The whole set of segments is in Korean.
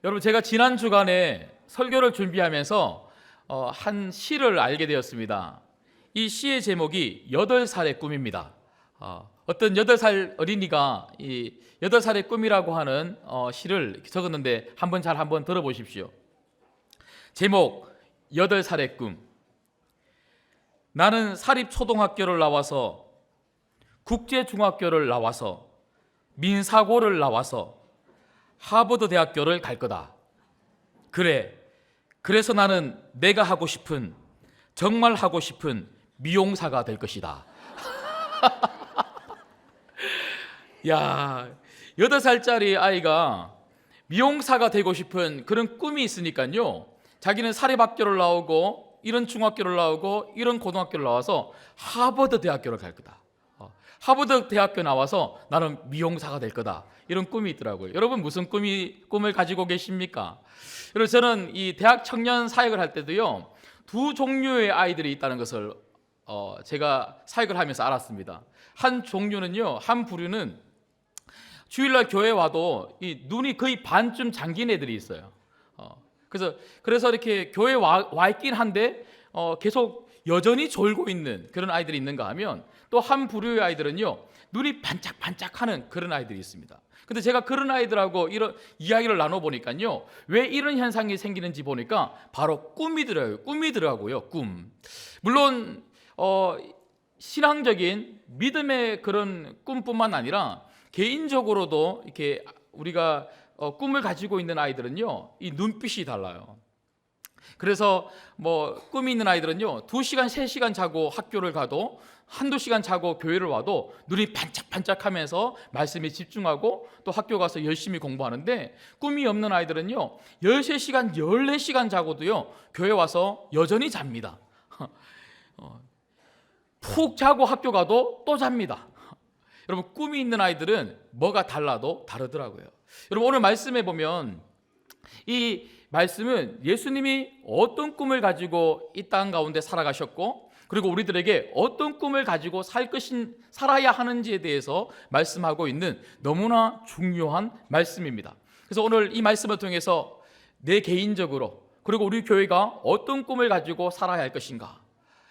여러분, 제가 지난 주간에 설교를 준비하면서 한 시를 알게 되었습니다. 이 시의 제목이 8살의 꿈입니다. 어떤 8살 어린이가 이 8살의 꿈이라고 하는 시를 적었는데 한번 들어보십시오. 제목 8살의 꿈. 나는 사립초등학교를 나와서 국제중학교를 나와서 민사고를 나와서 하버드 대학교를 갈 거다. 그래서 나는 내가 하고 싶은, 정말 하고 싶은 미용사가 될 것이다. 야, 8살짜리 아이가 미용사가 되고 싶은 그런 꿈이 있으니까요, 자기는 사립학교를 나오고 이런 중학교를 나오고 이런 고등학교를 나와서 하버드 대학교를 갈 거다. 하버드 대학교 나와서 나는 미용사가 될 거다. 이런 꿈이 있더라고요. 여러분, 무슨 꿈을 가지고 계십니까? 여러분, 저는 이 대학 청년 사역을 할 때도요, 두 종류의 아이들이 있다는 것을 제가 사역을 하면서 알았습니다. 한 종류는요, 한 부류는 주일날 교회 와도 이 눈이 거의 반쯤 잠긴 애들이 있어요. 그래서 이렇게 교회 와 있긴 한데 계속 여전히 졸고 있는 그런 아이들이 있는가 하면, 또 한 부류의 아이들은요, 눈이 반짝반짝하는 그런 아이들이 있습니다. 근데 제가 그런 아이들하고 이런 이야기를 나눠보니까요, 왜 이런 현상이 생기는지 보니까 바로 꿈이더라고요. 꿈. 물론 신앙적인 믿음의 그런 꿈뿐만 아니라 개인적으로도 이렇게 우리가 꿈을 가지고 있는 아이들은요, 이 눈빛이 달라요. 그래서 꿈이 있는 아이들은요, 2시간, 3시간 자고 학교를 가도, 한두 시간 자고 교회를 와도 눈이 반짝반짝하면서 말씀에 집중하고 또 학교 가서 열심히 공부하는데, 꿈이 없는 아이들은요, 13시간, 14시간 자고도요, 교회 와서 여전히 잡니다. 푹 자고 학교 가도 또 잡니다. 여러분, 꿈이 있는 아이들은 뭐가 달라도 다르더라고요. 여러분, 오늘 말씀에 보면 이 말씀은 예수님이 어떤 꿈을 가지고 이 땅 가운데 살아가셨고, 그리고 우리들에게 어떤 꿈을 가지고 살아야 하는지에 대해서 말씀하고 있는 너무나 중요한 말씀입니다. 그래서 오늘 이 말씀을 통해서 내 개인적으로, 그리고 우리 교회가 어떤 꿈을 가지고 살아야 할 것인가,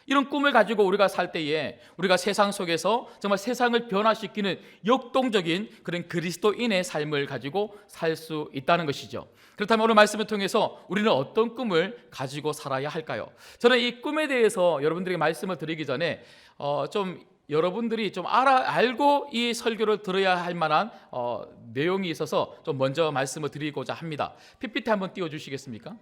이런 꿈을 가지고 우리가 살 때에 우리가 세상 속에서 정말 세상을 변화시키는 역동적인 그런 그리스도인의 삶을 가지고 살 수 있다는 것이죠. 그렇다면 오늘 말씀을 통해서 우리는 어떤 꿈을 가지고 살아야 할까요? 저는 이 꿈에 대해서 여러분들에게 말씀을 드리기 전에 좀 여러분들이 좀 알고 이 설교를 들어야 할 만한 내용이 있어서 좀 먼저 말씀을 드리고자 합니다. PPT 한번 띄워주시겠습니까?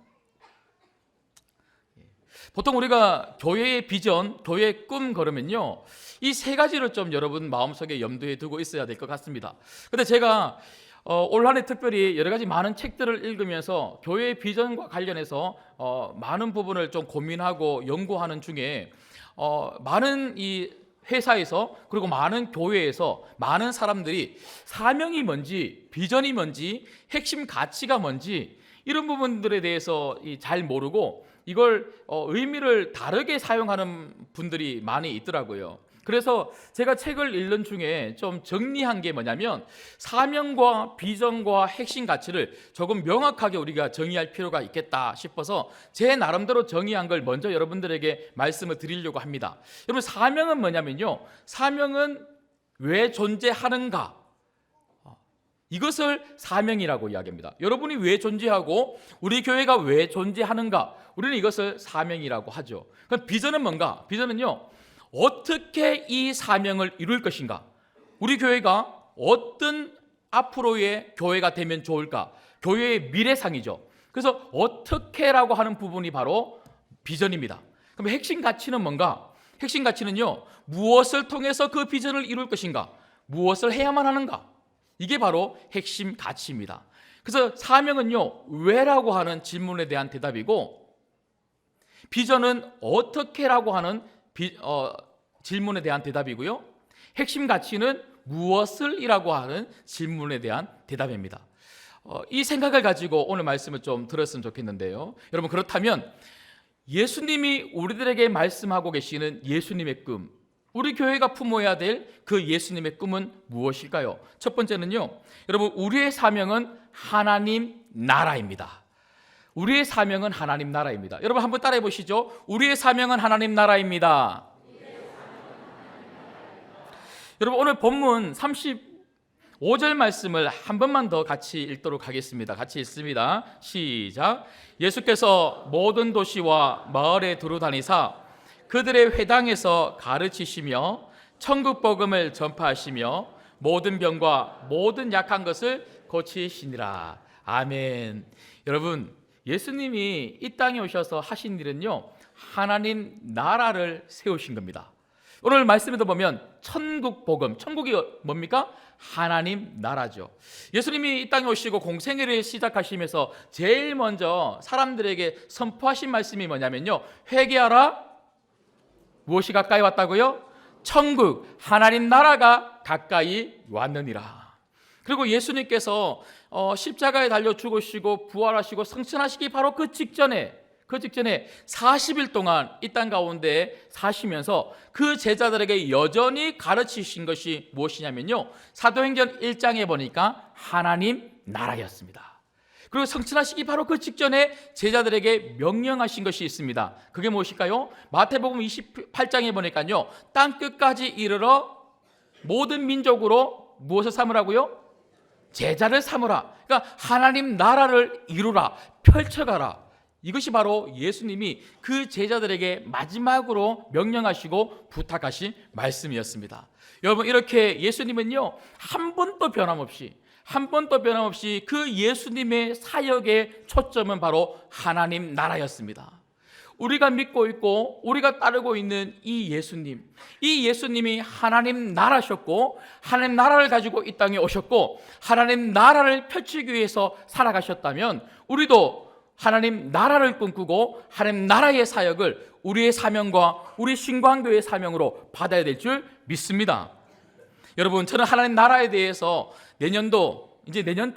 보통 우리가 교회의 비전, 교회의 꿈 걸으면요, 이 3가지를 좀 여러분 마음속에 염두에 두고 있어야 될 것 같습니다. 근데 제가 올 한 해 특별히 여러 가지 많은 책들을 읽으면서 교회의 비전과 관련해서 많은 부분을 좀 고민하고 연구하는 중에 많은 이 회사에서, 그리고 많은 교회에서 많은 사람들이 사명이 뭔지, 비전이 뭔지, 핵심 가치가 뭔지, 이런 부분들에 대해서 잘 모르고 이걸 의미를 다르게 사용하는 분들이 많이 있더라고요. 그래서 제가 책을 읽는 중에 좀 정리한 게 뭐냐면, 사명과 비전과 핵심 가치를 조금 명확하게 우리가 정의할 필요가 있겠다 싶어서 제 나름대로 정의한 걸 먼저 여러분들에게 말씀을 드리려고 합니다. 여러분, 사명은 뭐냐면요, 사명은 왜 존재하는가, 이것을 사명이라고 이야기합니다. 여러분이 왜 존재하고 우리 교회가 왜 존재하는가, 우리는 이것을 사명이라고 하죠. 그럼 비전은 뭔가? 비전은요, 어떻게 이 사명을 이룰 것인가, 우리 교회가 어떤 앞으로의 교회가 되면 좋을까, 교회의 미래상이죠. 그래서 어떻게라고 하는 부분이 바로 비전입니다. 그럼 핵심 가치는 뭔가? 핵심 가치는요, 무엇을 통해서 그 비전을 이룰 것인가, 무엇을 해야만 하는가, 이게 바로 핵심 가치입니다. 그래서 사명은요, 왜라고 하는 질문에 대한 대답이고, 비전은 어떻게라고 하는 질문에 대한 대답이고요, 핵심 가치는 무엇을이라고 하는 질문에 대한 대답입니다. 이 생각을 가지고 오늘 말씀을 좀 들었으면 좋겠는데요. 여러분, 그렇다면 예수님이 우리들에게 말씀하고 계시는 예수님의 꿈, 우리 교회가 품어야 될 그 예수님의 꿈은 무엇일까요? 첫 번째는요, 여러분, 우리의 사명은 하나님 나라입니다. 우리의 사명은 하나님 나라입니다. 여러분 한번 따라해 보시죠. 우리의 사명은 하나님 나라입니다. 여러분, 오늘 본문 35절 말씀을 한 번만 더 같이 읽도록 하겠습니다. 같이 읽습니다. 시작. 예수께서 모든 도시와 마을에 두루다니사 그들의 회당에서 가르치시며 천국 복음을 전파하시며 모든 병과 모든 약한 것을 고치시니라. 아멘. 여러분, 예수님이 이 땅에 오셔서 하신 일은요, 하나님 나라를 세우신 겁니다. 오늘 말씀에도 보면 천국 복음, 천국이 뭡니까? 하나님 나라죠. 예수님이 이 땅에 오시고 공생애를 시작하시면서 제일 먼저 사람들에게 선포하신 말씀이 뭐냐면요, 회개하라. 무엇이 가까이 왔다고요? 천국, 하나님 나라가 가까이 왔느니라. 그리고 예수님께서 십자가에 달려 죽으시고 부활하시고 승천하시기 바로 그 직전에 40일 동안 이 땅 가운데 사시면서 그 제자들에게 여전히 가르치신 것이 무엇이냐면요, 사도행전 1장에 보니까 하나님 나라였습니다. 그리고 성천하시기 바로 그 직전에 제자들에게 명령하신 것이 있습니다. 그게 무엇일까요? 마태복음 28장에 보니까요, 땅 끝까지 이르러 모든 민족으로 무엇을 삼으라고요? 제자를 삼으라. 그러니까 하나님 나라를 이루라, 펼쳐가라. 이것이 바로 예수님이 그 제자들에게 마지막으로 명령하시고 부탁하신 말씀이었습니다. 여러분, 이렇게 예수님은요, 한 번도 변함없이 그 예수님의 사역의 초점은 바로 하나님 나라였습니다. 우리가 믿고 있고 우리가 따르고 있는 이 예수님이 하나님 나라셨고, 하나님 나라를 가지고 이 땅에 오셨고, 하나님 나라를 펼치기 위해서 살아가셨다면, 우리도 하나님 나라를 꿈꾸고 하나님 나라의 사역을 우리의 사명과 우리 신광교회의 사명으로 받아야 될 줄 믿습니다. 여러분, 저는 하나님 나라에 대해서 내년도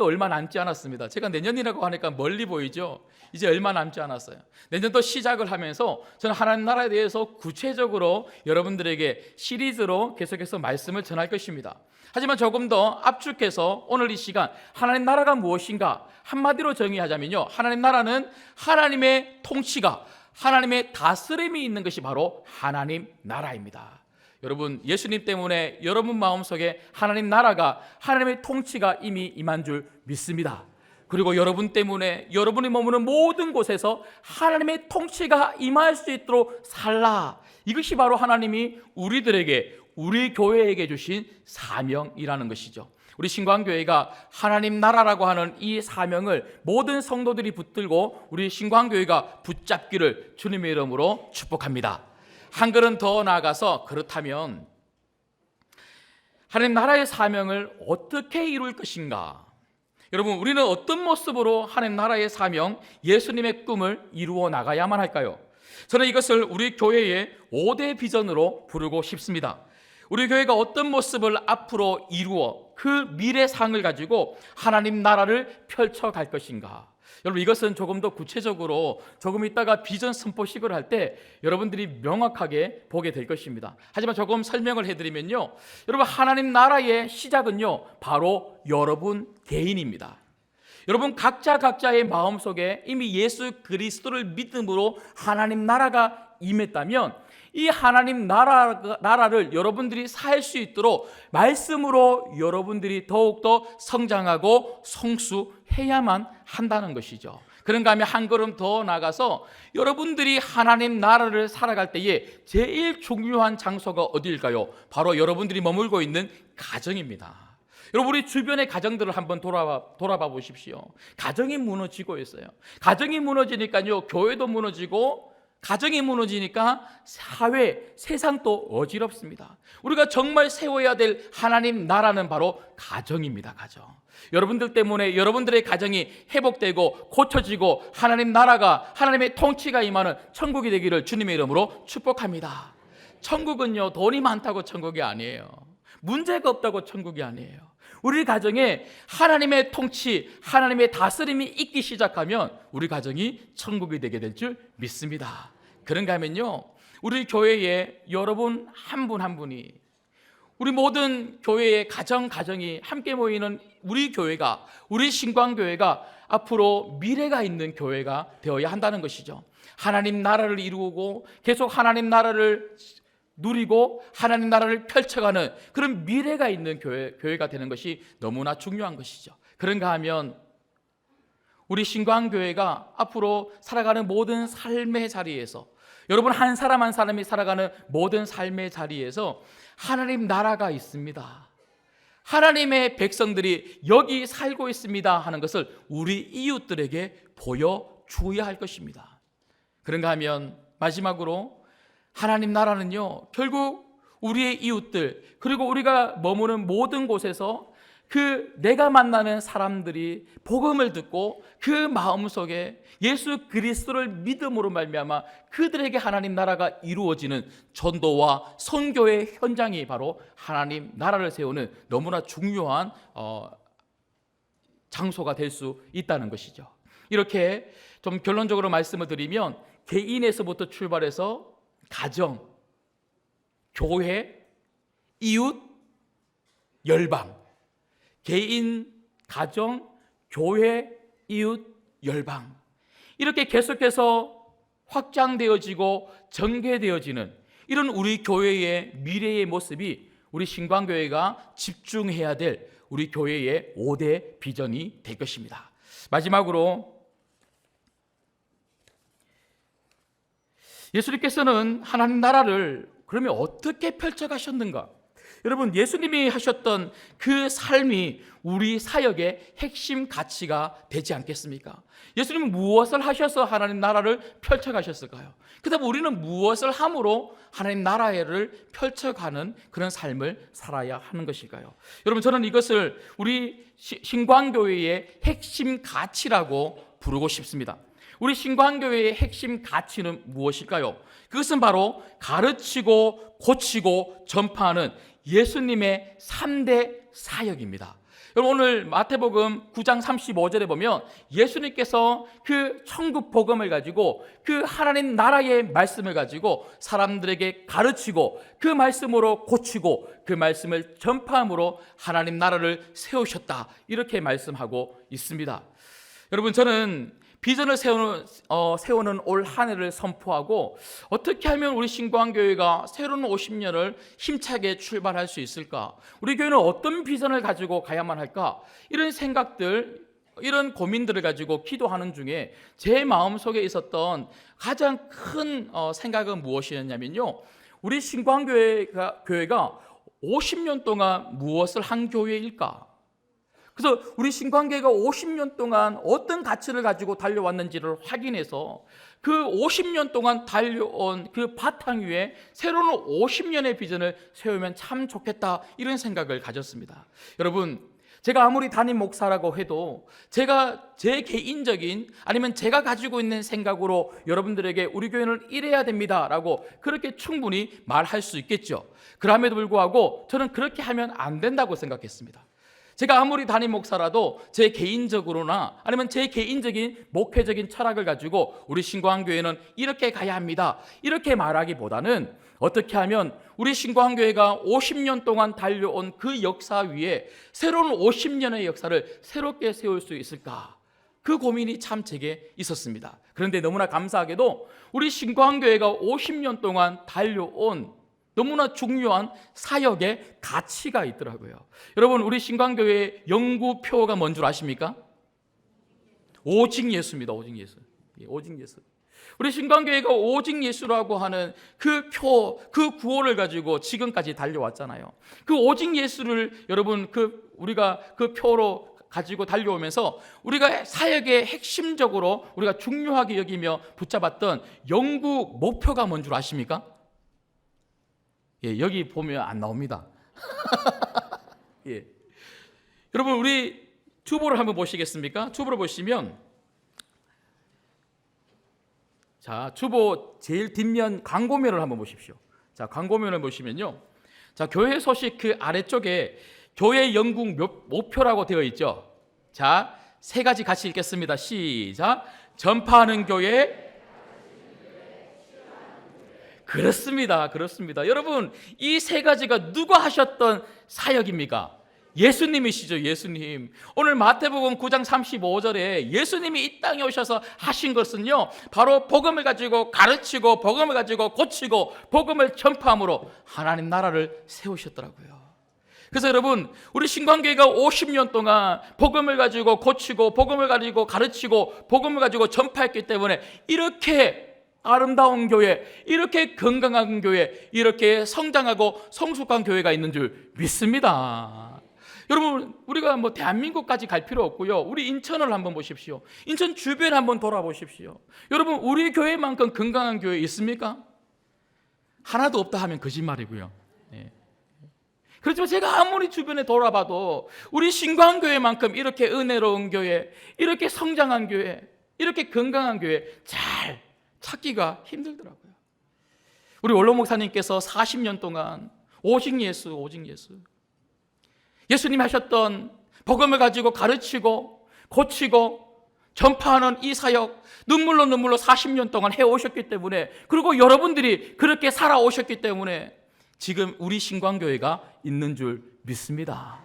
얼마 남지 않았습니다. 제가 내년이라고 하니까 멀리 보이죠? 이제 얼마 남지 않았어요. 내년도 시작을 하면서 저는 하나님 나라에 대해서 구체적으로 여러분들에게 시리즈로 계속해서 말씀을 전할 것입니다. 하지만 조금 더 압축해서 오늘 이 시간 하나님 나라가 무엇인가 한마디로 정의하자면요, 하나님 나라는 하나님의 통치가, 하나님의 다스림이 있는 것이 바로 하나님 나라입니다. 여러분, 예수님 때문에 여러분 마음속에 하나님 나라가, 하나님의 통치가 이미 임한 줄 믿습니다. 그리고 여러분 때문에 여러분이 머무는 모든 곳에서 하나님의 통치가 임할 수 있도록 살라. 이것이 바로 하나님이 우리들에게, 우리 교회에게 주신 사명이라는 것이죠. 우리 신광교회가 하나님 나라라고 하는 이 사명을 모든 성도들이 붙들고 우리 신광교회가 붙잡기를 주님의 이름으로 축복합니다. 한 걸음 더 나아가서, 그렇다면 하나님 나라의 사명을 어떻게 이룰 것인가? 여러분, 우리는 어떤 모습으로 하나님 나라의 사명, 예수님의 꿈을 이루어 나가야만 할까요? 저는 이것을 우리 교회의 5대 비전으로 부르고 싶습니다. 우리 교회가 어떤 모습을 앞으로 이루어 그 미래상을 가지고 하나님 나라를 펼쳐갈 것인가? 여러분, 이것은 조금 더 구체적으로 조금 있다가 비전 선포식을 할 때 여러분들이 명확하게 보게 될 것입니다. 하지만 조금 설명을 해드리면요, 여러분, 하나님 나라의 시작은요, 바로 여러분 개인입니다. 여러분 각자의 마음속에 이미 예수 그리스도를 믿음으로 하나님 나라가 임했다면, 이 하나님 나라를 여러분들이 살 수 있도록 말씀으로 여러분들이 더욱더 성장하고 성수해야만 한다는 것이죠. 그런가 하면 한 걸음 더 나가서 여러분들이 하나님 나라를 살아갈 때에 제일 중요한 장소가 어디일까요? 바로 여러분들이 머물고 있는 가정입니다. 여러분, 우리 주변의 가정들을 한번 돌아봐 보십시오. 가정이 무너지고 있어요. 가정이 무너지니까요, 교회도 무너지고, 가정이 무너지니까 사회, 세상도 어지럽습니다. 우리가 정말 세워야 될 하나님 나라는 바로 가정입니다. 가정. 여러분들 때문에 여러분들의 가정이 회복되고 고쳐지고 하나님 나라가, 하나님의 통치가 임하는 천국이 되기를 주님의 이름으로 축복합니다. 천국은요, 돈이 많다고 천국이 아니에요. 문제가 없다고 천국이 아니에요. 우리 가정에 하나님의 통치, 하나님의 다스림이 있기 시작하면 우리 가정이 천국이 되게 될 줄 믿습니다. 그런가 하면요, 우리 교회에 여러분 한 분 한 분이, 우리 모든 교회의 가정이 함께 모이는 우리 교회가, 우리 신광교회가 앞으로 미래가 있는 교회가 되어야 한다는 것이죠. 하나님 나라를 이루고 계속 하나님 나라를 누리고 하나님 나라를 펼쳐가는 그런 미래가 있는 교회가 되는 것이 너무나 중요한 것이죠. 그런가 하면 우리 신광교회가 앞으로 살아가는 모든 삶의 자리에서, 여러분 한 사람 한 사람이 살아가는 모든 삶의 자리에서 하나님 나라가 있습니다, 하나님의 백성들이 여기 살고 있습니다 하는 것을 우리 이웃들에게 보여주어야 할 것입니다. 그런가 하면 마지막으로 하나님 나라는요, 결국 우리의 이웃들, 그리고 우리가 머무는 모든 곳에서 내가 만나는 사람들이 복음을 듣고 그 마음속에 예수 그리스도를 믿음으로 말미암아 그들에게 하나님 나라가 이루어지는 전도와 선교의 현장이 바로 하나님 나라를 세우는 너무나 중요한 장소가 될 수 있다는 것이죠. 이렇게 좀 결론적으로 말씀을 드리면, 개인에서부터 출발해서 가정, 교회, 이웃, 열방, 개인, 가정, 교회, 이웃, 열방, 이렇게 계속해서 확장되어지고 전개되어지는 이런 우리 교회의 미래의 모습이 우리 신광교회가 집중해야 될 우리 교회의 5대 비전이 될 것입니다. 마지막으로 예수님께서는 하나님 나라를 그러면 어떻게 펼쳐가셨는가? 여러분, 예수님이 하셨던 그 삶이 우리 사역의 핵심 가치가 되지 않겠습니까? 예수님은 무엇을 하셔서 하나님 나라를 펼쳐가셨을까요? 그다음 우리는 무엇을 함으로 하나님 나라를 펼쳐가는 그런 삶을 살아야 하는 것일까요? 여러분, 저는 이것을 우리 신광교회의 핵심 가치라고 부르고 싶습니다. 우리 신광교회의 핵심 가치는 무엇일까요? 그것은 바로 가르치고 고치고 전파하는 예수님의 3대 사역입니다. 여러분, 오늘 마태복음 9장 35절에 보면 예수님께서 그 천국 복음을 가지고, 그 하나님 나라의 말씀을 가지고 사람들에게 가르치고 그 말씀으로 고치고 그 말씀을 전파함으로 하나님 나라를 세우셨다, 이렇게 말씀하고 있습니다. 여러분, 저는 비전을 세우는 올 한 해를 선포하고, 어떻게 하면 우리 신광교회가 새로운 50년을 힘차게 출발할 수 있을까? 우리 교회는 어떤 비전을 가지고 가야만 할까? 이런 생각들, 이런 고민들을 가지고 기도하는 중에 제 마음속에 있었던 가장 큰 생각은 무엇이었냐면요, 우리 신광교회가 50년 동안 무엇을 한 교회일까? 그래서 우리 신광교회가 50년 동안 어떤 가치를 가지고 달려왔는지를 확인해서 그 50년 동안 달려온 그 바탕 위에 새로운 50년의 비전을 세우면 참 좋겠다, 이런 생각을 가졌습니다. 여러분, 제가 아무리 담임 목사라고 해도 제가 제 개인적인, 아니면 제가 가지고 있는 생각으로 여러분들에게 우리 교회는 이래야 됩니다라고 그렇게 충분히 말할 수 있겠죠. 그럼에도 불구하고 저는 그렇게 하면 안 된다고 생각했습니다. 제가 아무리 담임 목사라도 제 개인적으로나 아니면 제 개인적인 목회적인 철학을 가지고 우리 신광교회는 이렇게 가야 합니다, 이렇게 말하기보다는 어떻게 하면 우리 신광교회가 50년 동안 달려온 그 역사 위에 새로운 50년의 역사를 새롭게 세울 수 있을까? 그 고민이 참 제게 있었습니다. 그런데 너무나 감사하게도 우리 신광교회가 50년 동안 달려온 너무나 중요한 사역의 가치가 있더라고요. 여러분, 우리 신광교회의 영구표가 뭔 줄 아십니까? 오직 예수입니다. 오직 예수. 오직 예수. 우리 신광교회가 오직 예수라고 하는 그 표, 그 구호를 가지고 지금까지 달려왔잖아요. 그 오직 예수를 여러분, 우리가 그 표로 가지고 달려오면서 우리가 사역의 핵심적으로 우리가 중요하게 여기며 붙잡았던 영구 목표가 뭔 줄 아십니까? 예, 여기 보면 안 나옵니다. 예. 여러분, 우리 주보를 한번 보시겠습니까? 주보를 보시면, 자, 주보 제일 뒷면 광고면을 한번 보십시오. 자, 광고면을 보시면요, 자, 교회 소식 그 아래쪽에 교회 영국 목표라고 되어 있죠. 자, 세 가지 같이 읽겠습니다. 시작. 전파하는 교회, 그렇습니다. 그렇습니다. 여러분, 이 세 가지가 누가 하셨던 사역입니까? 예수님이시죠. 예수님. 오늘 마태복음 9장 35절에 예수님이 이 땅에 오셔서 하신 것은요, 바로 복음을 가지고 가르치고 복음을 가지고 고치고 복음을 전파함으로 하나님 나라를 세우셨더라고요. 그래서 여러분, 우리 신광교회가 50년 동안 복음을 가지고 고치고 복음을 가지고 가르치고 복음을 가지고 전파했기 때문에 이렇게 아름다운 교회, 이렇게 건강한 교회, 이렇게 성장하고 성숙한 교회가 있는 줄 믿습니다. 여러분, 우리가 뭐 대한민국까지 갈 필요 없고요. 우리 인천을 한번 보십시오. 인천 주변 한번 돌아보십시오. 여러분, 우리 교회만큼 건강한 교회 있습니까? 하나도 없다 하면 거짓말이고요. 네. 그렇지만 제가 아무리 주변에 돌아봐도 우리 신광교회만큼 이렇게 은혜로운 교회, 이렇게 성장한 교회, 이렇게 건강한 교회 잘 찾기가 힘들더라고요. 우리 원로 목사님께서 40년 동안 오직 예수, 오직 예수, 예수님이 하셨던 복음을 가지고 가르치고 고치고 전파하는 이 사역 눈물로 40년 동안 해오셨기 때문에, 그리고 여러분들이 그렇게 살아오셨기 때문에 지금 우리 신광교회가 있는 줄 믿습니다.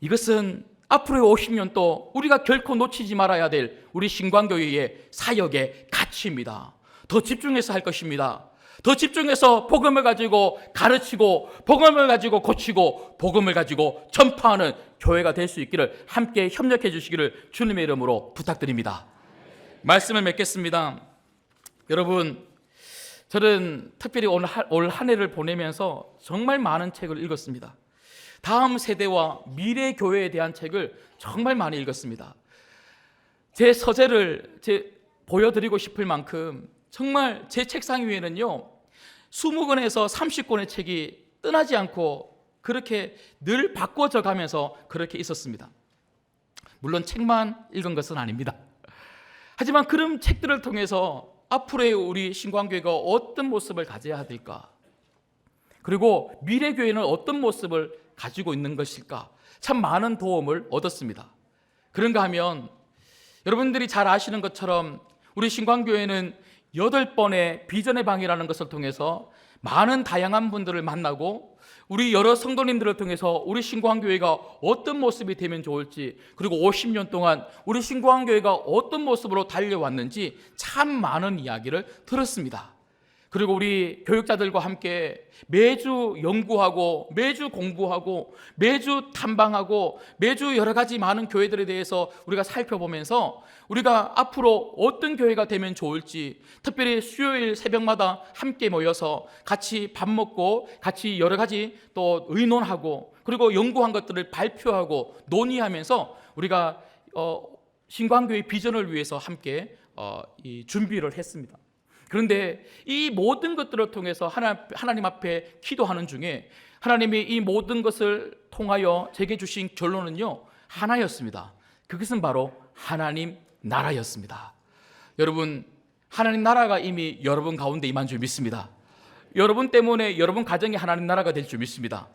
이것은 앞으로의 50년 또 우리가 결코 놓치지 말아야 될 우리 신광교회의 사역의 가치입니다. 더 집중해서 할 것입니다. 더 집중해서 복음을 가지고 가르치고 복음을 가지고 고치고 복음을 가지고 전파하는 교회가 될 수 있기를 함께 협력해 주시기를 주님의 이름으로 부탁드립니다. 말씀을 맺겠습니다. 여러분, 저는 특별히 올 한 해를 보내면서 정말 많은 책을 읽었습니다. 다음 세대와 미래 교회에 대한 책을 정말 많이 읽었습니다. 제 서재를 보여드리고 싶을 만큼 정말 제 책상 위에는요 20권에서 30권의 책이 떠나지 않고 그렇게 늘 바꿔져 가면서 그렇게 있었습니다. 물론 책만 읽은 것은 아닙니다. 하지만 그런 책들을 통해서 앞으로의 우리 신광교회가 어떤 모습을 가져야 될까, 그리고 미래교회는 어떤 모습을 가지고 있는 것일까, 참 많은 도움을 얻었습니다. 그런가 하면 여러분들이 잘 아시는 것처럼 우리 신광교회는 8번의 비전의 방이라는 것을 통해서 많은 다양한 분들을 만나고 우리 여러 성도님들을 통해서 우리 신광교회가 어떤 모습이 되면 좋을지, 그리고 50년 동안 우리 신광교회가 어떤 모습으로 달려왔는지 참 많은 이야기를 들었습니다. 그리고 우리 교육자들과 함께 매주 연구하고 매주 공부하고 매주 탐방하고 매주 여러 가지 많은 교회들에 대해서 우리가 살펴보면서 우리가 앞으로 어떤 교회가 되면 좋을지, 특별히 수요일 새벽마다 함께 모여서 같이 밥 먹고 같이 여러 가지 또 의논하고 그리고 연구한 것들을 발표하고 논의하면서 우리가 신광교회 비전을 위해서 함께 이 준비를 했습니다. 그런데 이 모든 것들을 통해서 하나님 앞에 기도하는 중에 하나님이 이 모든 것을 통하여 제게 주신 결론은요 하나였습니다. 그것은 바로 하나님 나라였습니다. 여러분, 하나님 나라가 이미 여러분 가운데 임한 줄 믿습니다. 여러분 때문에 여러분 가정이 하나님 나라가 될 줄 믿습니다.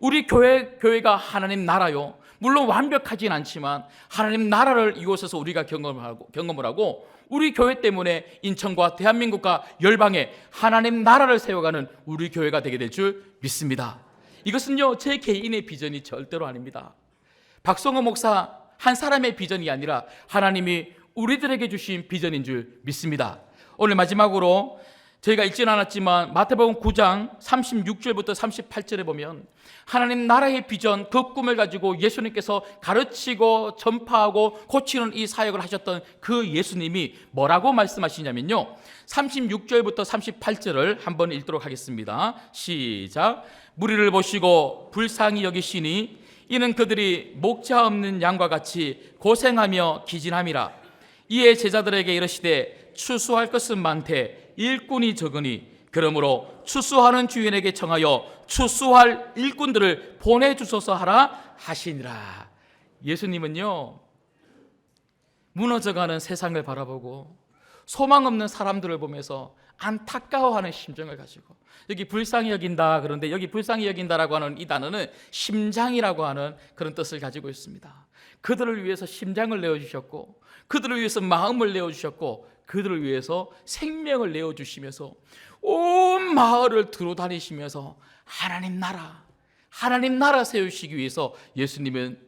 우리 교회가 하나님 나라요, 물론 완벽하진 않지만 하나님 나라를 이곳에서 우리가 경험을 하고 우리 교회 때문에 인천과 대한민국과 열방에 하나님 나라를 세워가는 우리 교회가 되게 될 줄 믿습니다. 이것은요 제 개인의 비전이 절대로 아닙니다. 박성호 목사 한 사람의 비전이 아니라 하나님이 우리들에게 주신 비전인 줄 믿습니다. 오늘 마지막으로 저희가 읽지는 않았지만 마태복음 9장 36절부터 38절에 보면 하나님 나라의 비전, 그 꿈을 가지고 예수님께서 가르치고 전파하고 고치는 이 사역을 하셨던 그 예수님이 뭐라고 말씀하시냐면요 36절부터 38절을 한번 읽도록 하겠습니다. 시작. 무리를 보시고 불쌍히 여기시니 이는 그들이 목자 없는 양과 같이 고생하며 기진함이라. 이에 제자들에게 이르시되 추수할 것은 많되 일꾼이 적으니 그러므로 추수하는 주인에게 청하여 추수할 일꾼들을 보내주소서 하라 하시니라. 예수님은요 무너져가는 세상을 바라보고 소망 없는 사람들을 보면서 안타까워하는 심정을 가지고, 여기 불쌍히 여긴다, 그런데 여기 불쌍히 여긴다라고 하는 이 단어는 심장이라고 하는 그런 뜻을 가지고 있습니다. 그들을 위해서 심장을 내어주셨고 그들을 위해서 마음을 내어주셨고 그들을 위해서 생명을 내어주시면서 온 마을을 들어다니시면서 하나님 나라 세우시기 위해서 예수님은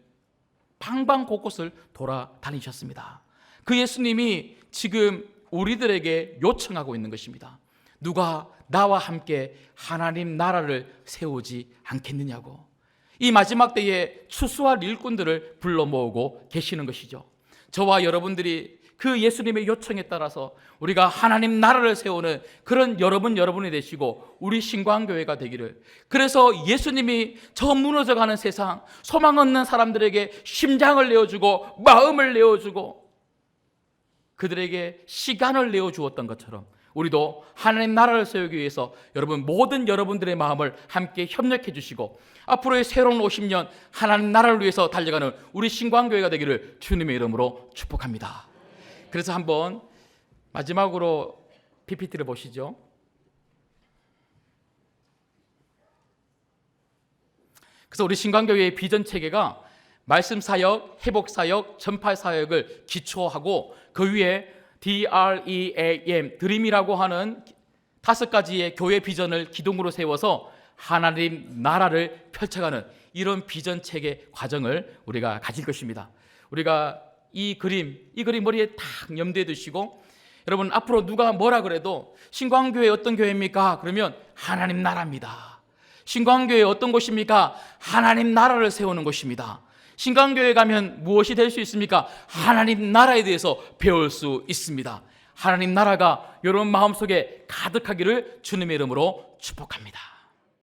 방방 곳곳을 돌아다니셨습니다. 그 예수님이 지금 우리들에게 요청하고 있는 것입니다. 누가 나와 함께 하나님 나라를 세우지 않겠느냐고. 이 마지막 때에 추수할 일꾼들을 불러 모으고 계시는 것이죠. 저와 여러분들이 그 예수님의 요청에 따라서 우리가 하나님 나라를 세우는 그런 여러분이 되시고 우리 신광교회가 되기를, 그래서 예수님이 저 무너져가는 세상, 소망 없는 사람들에게 심장을 내어주고 마음을 내어주고 그들에게 시간을 내어주었던 것처럼 우리도 하나님 나라를 세우기 위해서 모든 여러분들의 마음을 함께 협력해 주시고 앞으로의 새로운 50년 하나님 나라를 위해서 달려가는 우리 신광교회가 되기를 주님의 이름으로 축복합니다. 그래서 한번 마지막으로 PPT를 보시죠. 그래서 우리 신광교회의 비전 체계가 말씀사역, 회복사역, 전파사역을 기초하고 그 위에 DREAM, 드림이라고 하는 5가지의 교회 비전을 기둥으로 세워서 하나님 나라를 펼쳐가는 이런 비전 체계 과정을 우리가 가질 것입니다. 우리가 이 그림 머리에 딱 염두에 두시고, 여러분 앞으로 누가 뭐라 그래도 신광교회 어떤 교회입니까? 그러면 하나님 나라입니다. 신광교회 어떤 곳입니까? 하나님 나라를 세우는 곳입니다. 신광교회 가면 무엇이 될 수 있습니까? 하나님 나라에 대해서 배울 수 있습니다. 하나님 나라가 여러분 마음속에 가득하기를 주님의 이름으로 축복합니다.